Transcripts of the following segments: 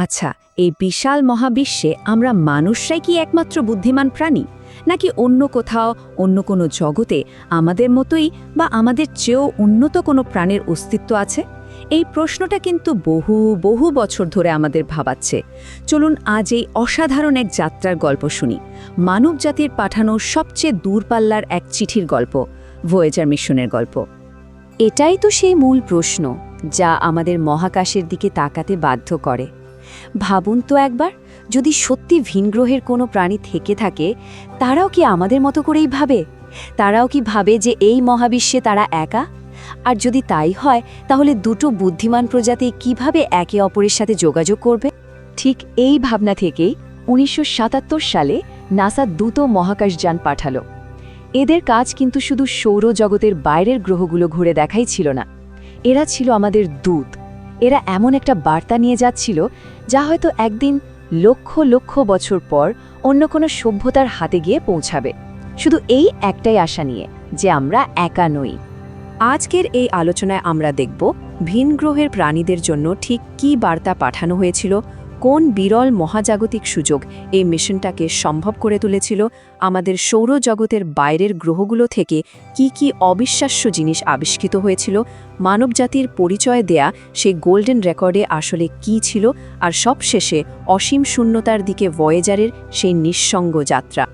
আচ্ছা, এই বিশাল মহাবিশ্বে আমরা মানুষরাই কি একমাত্র বুদ্ধিমান প্রাণী, নাকি অন্য কোথাও অন্য কোনো জগতে আমাদের মতোই বা আমাদের চেয়েও উন্নত কোনো প্রাণের অস্তিত্ব আছে? এই প্রশ্নটা কিন্তু বহু বহু বছর ধরে আমাদের ভাবাচ্ছে। চলুন আজ এই অসাধারণ এক যাত্রার গল্প শুনি, মানবজাতির পাঠানো সবচেয়ে দূরপাল্লার এক চিঠির গল্প, ভয়েজার মিশনের গল্প। এটাই তো সেই মূল প্রশ্ন যা আমাদের মহাকাশের দিকে তাকাতে বাধ্য করে। ভাবুন তো একবার, যদি সত্যি ভিনগ্রহের কোনো প্রাণী থেকে থাকে, তারাও কি আমাদের মতো করেই ভাবে? তারাও কি ভাবে যে এই মহাবিশ্বে তারা একা? আর যদি তাই হয়, তাহলে দুটো বুদ্ধিমান প্রজাতি কিভাবে একে অপরের সাথে যোগাযোগ করবে? ঠিক এই ভাবনা থেকেই ১৯৭৭ সালে নাসা দুটো মহাকাশযান পাঠালো। এদের কাজ কিন্তু শুধু সৌরজগতের বাইরের গ্রহগুলো ঘুরে দেখাই ছিল না, এরা ছিল আমাদের দূত। এরা এমন একটা বার্তা নিয়ে যাচ্ছিল যা হয়তো একদিন লক্ষ লক্ষ বছর পর অন্য কোনো সভ্যতার হাতে গিয়ে পৌঁছাবে, শুধু এই একটাই আশা নিয়ে যে আমরা একা নই। আজকের এই আলোচনায় আমরা দেখব ভিনগ্রহের প্রাণীদের জন্য ঠিক কী বার্তা পাঠানো হয়েছিল, কোন বিরল মহাজাগতিক সুযোগ এই মিশনটাকে সম্ভব করে তুলেছিল, আমাদের সৌরজগতের বাইরের গ্রহগুলো থেকে কি কি অবিশ্বাস্য জিনিস আবিষ্কৃত হয়েছিল, মানবজাতির পরিচয় দেয়া সেই গোল্ডেন রেকর্ডে আসলে কি ছিল, আর সবশেষে অসীম শূন্যতার দিকে ভয়েজারের সেই নিঃসঙ্গ যাত্রা।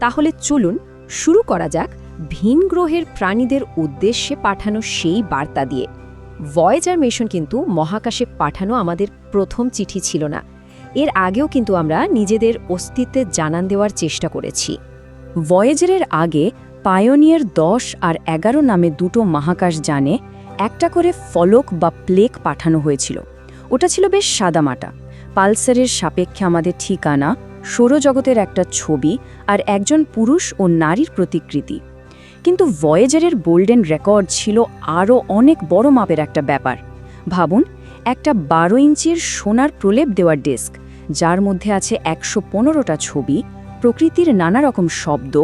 তাহলে চলুন শুরু করা যাক ভিনগ্রহের প্রাণীদের উদ্দেশ্যে পাঠানো সেই বার্তা দিয়ে। ভয়েজার মিশন কিন্তু মহাকাশে পাঠানো আমাদের প্রথম চিঠি ছিল না। এর আগেও কিন্তু আমরা নিজেদের অস্তিত্বের জানান দেওয়ার চেষ্টা করেছি। ভয়েজারের আগে পায়োনিয়ার ১০ আর ১১ নামে দুটো মহাকাশযানে একটা করে ফলক বা প্লেক পাঠানো হয়েছিল। ওটা ছিল বেশ সাদামাটা, পালসারের সাপেক্ষে আমাদের ঠিকানা, সৌরজগতের একটা ছবি আর একজন পুরুষ ও নারীর প্রতিকৃতি। কিন্তু ভয়েজারের গোল্ডেন রেকর্ড ছিল আরও অনেক বড় মাপের একটা ব্যাপার। ভাবুন, একটা ১২ ইঞ্চির সোনার প্রলেপ দেওয়ার ডিস্ক, যার মধ্যে আছে ১১৫টা ছবি, প্রকৃতির নানা রকম শব্দ,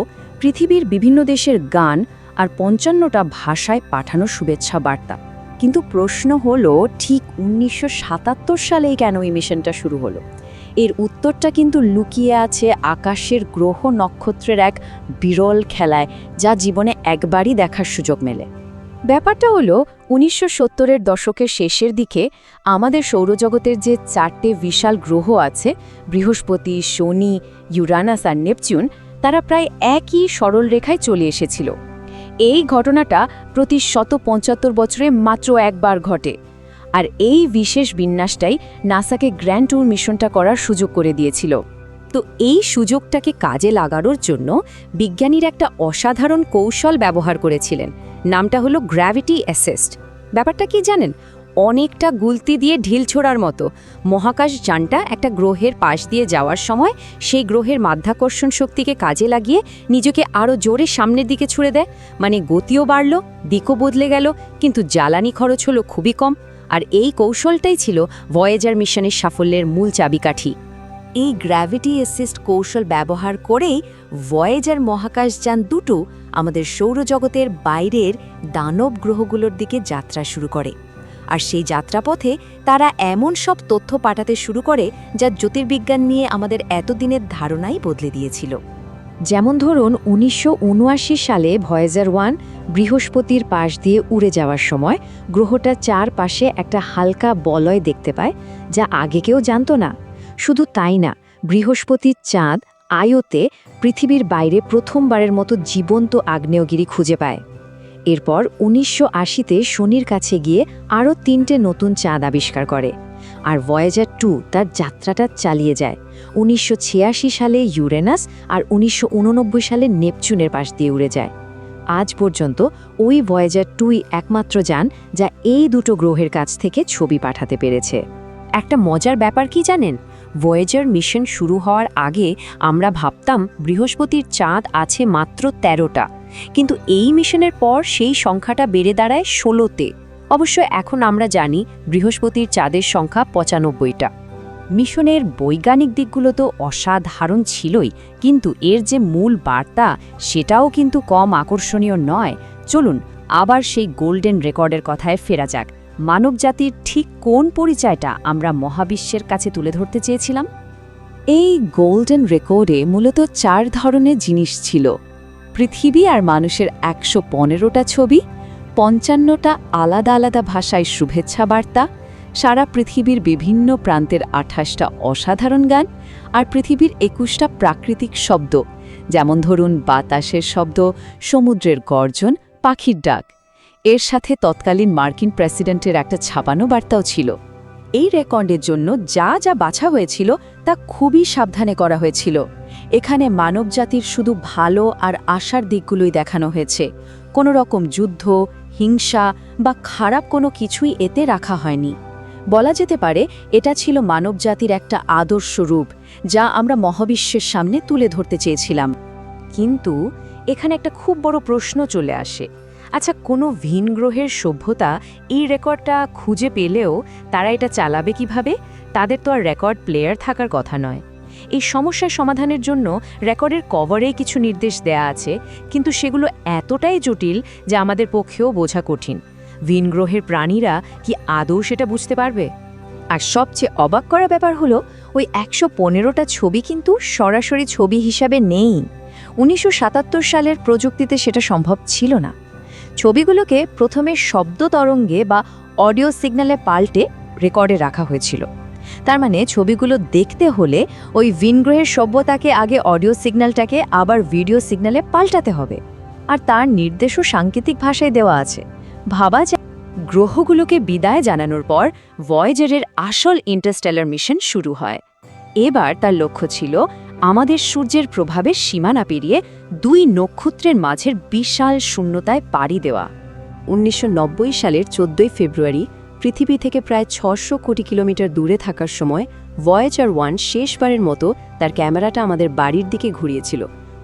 পৃথিবীর বিভিন্ন দেশের গান আর ৫৫টা ভাষায় পাঠানো শুভেচ্ছা বার্তা। কিন্তু প্রশ্ন হলো, ঠিক ১৯৭৭ সালেই কেন এই মিশনটা শুরু হলো? এর উত্তরটা কিন্তু লুকিয়ে আছে আকাশের গ্রহ নক্ষত্রের এক বিরল খেলায়, যা জীবনে একবারই দেখার সুযোগ মেলে। ব্যাপারটা হলো ১৯৭০-এর দশকের শেষের দিকে আমাদের সৌরজগতের যে ৪টে বিশাল গ্রহ আছে, বৃহস্পতি, শনি, ইউরানাস আর নেপচুন, তারা প্রায় একই সরল রেখায় চলে এসেছিল। এই ঘটনাটা প্রতি ১৭৫ বছরে মাত্র একবার ঘটে। আর এই বিশেষ বিন্যাসটাই নাসাকে গ্র্যান্ড ট্যুর মিশনটা করার সুযোগ করে দিয়েছিল। তো এই সুযোগটাকে কাজে লাগানোর জন্য বিজ্ঞানীরা একটা অসাধারণ কৌশল ব্যবহার করেছিলেন। নামটা হলো গ্র্যাভিটি অ্যাসিস্ট। ব্যাপারটা কি জানেন? অনেকটা গুলতি দিয়ে ঢিল ছোড়ার মতো মহাকাশযানটা একটা গ্রহের পাশ দিয়ে যাওয়ার সময় সেই গ্রহের মাধ্যাকর্ষণ শক্তিকে কাজে লাগিয়ে নিজেকে আরও জোরে সামনের দিকে ছুড়ে দেয়। মানে গতিও বাড়ল, দিকও বদলে গেল, কিন্তু জ্বালানি খরচ হলো খুবই কম। আর এই কৌশলটাই ছিল ভয়েজার মিশনের সাফল্যের মূল চাবিকাঠি। এই গ্র্যাভিটি অ্যাসিস্ট কৌশল ব্যবহার করেই ভয়েজার মহাকাশযান দুটো আমাদের সৌরজগতের বাইরের দানব গ্রহগুলোর দিকে যাত্রা শুরু করে। আর সেই যাত্রাপথে তারা এমন সব তথ্য পাঠাতে শুরু করে যা জ্যোতির্বিজ্ঞান নিয়ে আমাদের এতদিনের ধারণাই বদলে দিয়েছিল। যেমন ধরুন, ১৯৭৯ সালে ভয়েজার ১ বৃহস্পতির পাশ দিয়ে উড়ে যাওয়ার সময় গ্রহটার চারপাশে একটা হালকা বলয় দেখতে পায়, যা আগে কেউ জানত না। শুধু তাই না, বৃহস্পতির চাঁদ আয়োতে পৃথিবীর বাইরে প্রথমবারের মতো জীবন্ত আগ্নেয়গিরি খুঁজে পায়। এরপর ১৯৮০-তে শনির কাছে গিয়ে আরও ৩টে নতুন চাঁদ আবিষ্কার করে। আর ভয়েজার ২ তার যাত্রাটা চালিয়ে যায়। ১৯৮৬ সালে ইউরেনাস আর ১৯৮৯ সালে নেপচুনের পাশ দিয়ে উড়ে যায়। আজ পর্যন্ত ওই ভয়েজার ২ একমাত্র যান যা এই দুটো গ্রহের কাছ থেকে ছবি পাঠাতে পেরেছে। একটা মজার ব্যাপার কি জানেন? ভয়েজার মিশন শুরু হওয়ার আগে আমরা ভাবতাম বৃহস্পতির চাঁদ আছে মাত্র ১৩টা, কিন্তু এই মিশনের পর সেই সংখ্যাটা বেড়ে দাঁড়ায় ১৬তে। অবশ্য এখন আমরা জানি বৃহস্পতির চাঁদের সংখ্যা ৯৫টা। মিশনের বৈজ্ঞানিক দিকগুলো তো অসাধারণ ছিলই, কিন্তু এর যে মূল বার্তা সেটাও কিন্তু কম আকর্ষণীয় নয়। চলুন আবার সেই গোল্ডেন রেকর্ডের কথায় ফেরা যাক, মানবজাতির ঠিক কোন পরিচয়টা আমরা মহাবিশ্বের কাছে তুলে ধরতে চেয়েছিলাম? এই গোল্ডেন রেকর্ডে মূলত 4 ধরনের জিনিস ছিল: পৃথিবী আর মানুষের 115টা ছবি, 55টা আলাদা আলাদা ভাষায় শুভেচ্ছা বার্তা, সারা পৃথিবীর বিভিন্ন প্রান্তের 28টা অসাধারণ গান, আর পৃথিবীর 21টা প্রাকৃতিক শব্দ, যেমন ধরুন বাতাসের শব্দ, সমুদ্রের গর্জন, পাখির ডাক। এর সাথে তৎকালীন মার্কিন প্রেসিডেন্টের একটা ছাপানো বার্তাও ছিল। এই রেকর্ডের জন্য যা যা বাছা হয়েছিল তা খুবই সাবধানে করা হয়েছিল। এখানে মানবজাতির শুধু ভালো আর আশার দিকগুলোই দেখানো হয়েছে। কোনো রকম যুদ্ধ, হিংসা বা খারাপ কোনো কিছুই এতে রাখা হয়নি। বলা যেতে পারে এটা ছিল মানবজাতির একটা আদর্শ রূপ, যা আমরা মহাবিশ্বের সামনে তুলে ধরতে চেয়েছিলাম। কিন্তু এখানে একটা খুব বড় প্রশ্ন চলে আসে। আচ্ছা, কোনো ভিন গ্রহের সভ্যতা এই রেকর্ডটা খুঁজে পেলেও তারা এটা চালাবে কিভাবে? তাদের তো আর রেকর্ড প্লেয়ার থাকার কথা নয়। এই সমস্যার সমাধানের জন্য রেকর্ডের কভারেই কিছু নির্দেশ দেয়া আছে, কিন্তু সেগুলো এতটাই জটিল যে আমাদের পক্ষেও বোঝা কঠিন। ভিন গ্রহের প্রাণীরা কি আদৌ সেটা বুঝতে পারবে? আর সবচেয়ে অবাক করা ব্যাপার হলো, ওই 115টা ছবি কিন্তু সরাসরি ছবি হিসাবে নেই। 1977 সালের প্রযুক্তিতে সেটা সম্ভব ছিল না। ছবিগুলোকে প্রথমে শব্দ তরঙ্গে বা অডিও সিগন্যালে পাল্টে রেকর্ডে রাখা হয়েছিল। তার মানে ছবিগুলো দেখতে হলে ওই ভিনগ্রহের সভ্যতাকে আগে অডিও সিগন্যালটাকে আবার ভিডিও সিগন্যালে পাল্টাতে হবে। আর তার নির্দেশও সাংকেতিক ভাষায় দেওয়া আছে। ভাবা যায়, গ্রহগুলোকে বিদায় জানানোর পর ভয়েজারের আসল ইন্টারস্টেলার মিশন শুরু হয়। এবার তার লক্ষ্য ছিল আমাদের সূর্যের প্রভাবের সীমানা পেরিয়ে 2 নক্ষত্রের মাঝের বিশাল শূন্যতায় পাড়ি দেওয়া। 1990 সালের 14 ফেব্রুয়ারি পৃথিবী থেকে প্রায় 600 কোটি কিলোমিটার দূরে থাকার সময় ভয়েজার 1 শেষবারের মতো তার ক্যামেরাটা আমাদের বাড়ির দিকে ঘুরিয়েছিল।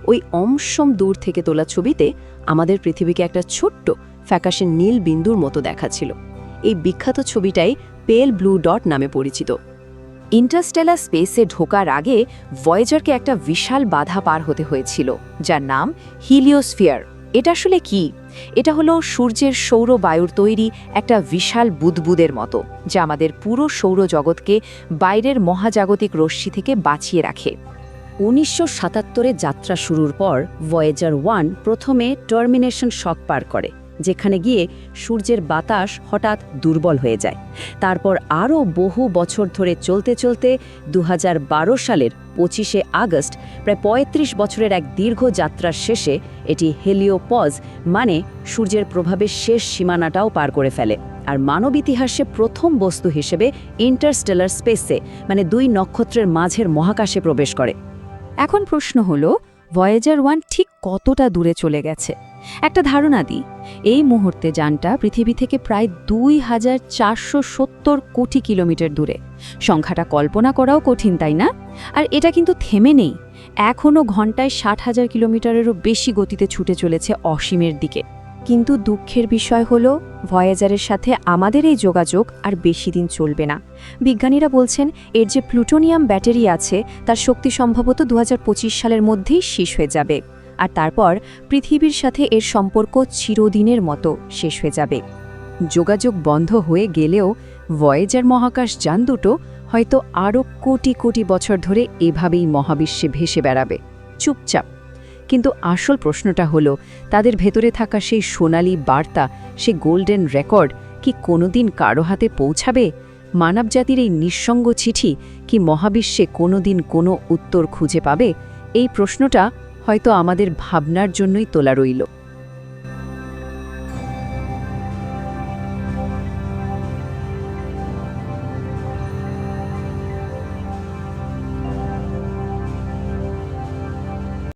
ওই অমসম দূর থেকে তোলা ছবিতে আমাদের পৃথিবীকে একটা ছোট্ট ফ্যাকাশে নীল বিন্দুর মতো দেখাচ্ছিল। এই বিখ্যাত ছবিটাই পেল ব্লু ডট নামে পরিচিত। ইন্টারস্টেলার স্পেসে ঢোকার আগে ভয়েজারকে একটা বিশাল বাধা পার হতে হয়েছিল, যার নাম হিলিওস্ফিয়ার। এটা আসলে কি? এটা হলো সূর্যের সৌর বায়ুর তৈরি একটা বিশাল বুদবুদের মতো, যা আমাদের পুরো সৌরজগৎকে বাইরের মহাজাগতিক রশ্মি থেকে বাঁচিয়ে রাখে। 1977-এ যাত্রা শুরুর পর ভয়েজার 1 প্রথমে টার্মিনেশন শক পার করে, যেখানে গিয়ে সূর্যের বাতাস হঠাৎ দুর্বল হয়ে যায়। তারপর আরও বহু বছর ধরে চলতে চলতে 2012 সালের 25শে আগস্ট প্রায় 35 বছরের এক দীর্ঘ যাত্রার শেষে এটি হেলিওপজ, মানে সূর্যের প্রভাবের শেষ সীমানাটাও পার করে ফেলে, আর মানব ইতিহাসে প্রথম বস্তু হিসেবে ইন্টারস্টেলার স্পেসে, মানে 2 নক্ষত্রের মাঝের মহাকাশে প্রবেশ করে। এখন প্রশ্ন হলো, ভয়েজার 1 ঠিক কতটা দূরে চলে গেছে? একটা ধারণা দিই। এই মুহূর্তে যানটা পৃথিবী থেকে প্রায় 2470 কোটি কিলোমিটার দূরে। সংখ্যাটা কল্পনা করাও কঠিন, তাই না? আর এটা কিন্তু থেমে নেই। এখনও ঘন্টায় 60,000 কিলোমিটারেরও বেশি গতিতে ছুটে চলেছে অসীমের দিকে। কিন্তু দুঃখের বিষয় হলো, ভয়েজারের সাথে আমাদের এই যোগাযোগ আর বেশি দিন চলবে না। বিজ্ঞানীরা বলছেন এর যে প্লুটোনিয়াম ব্যাটারি আছে তার শক্তি সম্ভবত 2025 সালের মধ্যেই শেষ হয়ে যাবে, আর তারপর পৃথিবীর সাথে এর সম্পর্ক চিরদিনের মতো শেষ হয়ে যাবে। যোগাযোগ বন্ধ হয়ে গেলেও ভয়েজার মহাকাশ যান দুটো হয়তো আরও কোটি কোটি বছর ধরে এভাবেই মহাবিশ্বে ভেসে বেড়াবে, চুপচাপ। কিন্তু আসল প্রশ্নটা হলো, তাদের ভেতরে থাকা সেই সোনালি বার্তা, সেই গোল্ডেন রেকর্ড কি কোনোদিন কারো হাতে পৌঁছাবে? মানবজাতির এই নিঃসঙ্গ চিঠি কি মহাবিশ্বে কোনোদিন কোনো উত্তর খুঁজে পাবে? এই প্রশ্নটা হয়তো আমাদের ভাবনার জন্যই তোলা রইল।